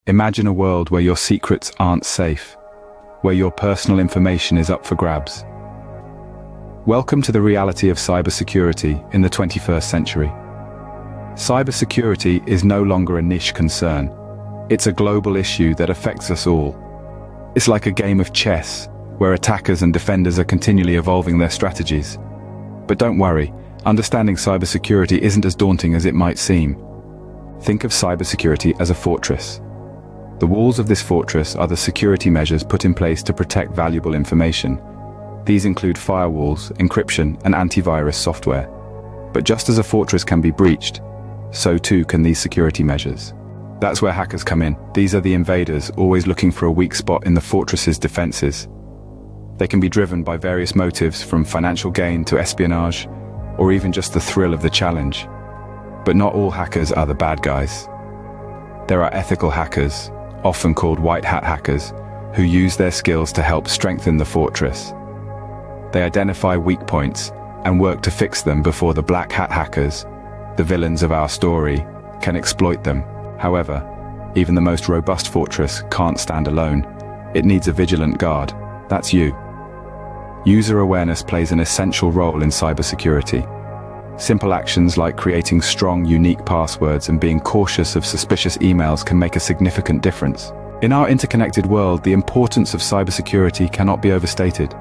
Imagine a world where your secrets aren't safe, where your personal information is up for grabs. Welcome to the reality of cybersecurity in the 21st century. Cybersecurity is no longer a niche concern. It's a global issue that affects us all. It's like a game of chess, where attackers and defenders are continually evolving their strategies. But don't worry, understanding cybersecurity isn't as daunting as it might seem. Think of cybersecurity as a fortress. The walls of this fortress are the security measures put in place to protect valuable information. These include firewalls, encryption, and antivirus software. But just as a fortress can be breached, so too can these security measures. That's where hackers come in. These are the invaders, always looking for a weak spot in the fortress's defenses. They can be driven by various motives, from financial gain to espionage, or even just the thrill of the challenge. But not all hackers are the bad guys. There are ethical hackers, often called white hat hackers, who use their skills to help strengthen the fortress. They identify weak points and work to fix them before the black hat hackers, the villains of our story, can exploit them. However, even the most robust fortress can't stand alone. It needs a vigilant guard. That's you. User awareness plays an essential role in cybersecurity. Simple actions like creating strong, unique passwords and being cautious of suspicious emails can make a significant difference. In our interconnected world, the importance of cybersecurity cannot be overstated.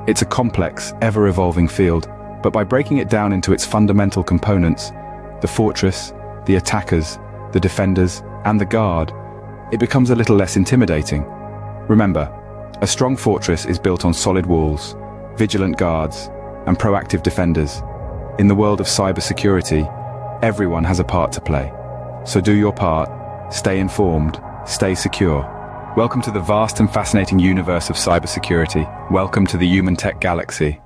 It's a complex, ever-evolving field, but by breaking it down into its fundamental components, the fortress, the attackers, the defenders, and the guard, it becomes a little less intimidating. Remember, a strong fortress is built on solid walls, vigilant guards, and proactive defenders. In the world of cybersecurity, everyone has a part to play. So do your part, stay informed, stay secure. Welcome to the vast and fascinating universe of cybersecurity. Welcome to the human tech galaxy.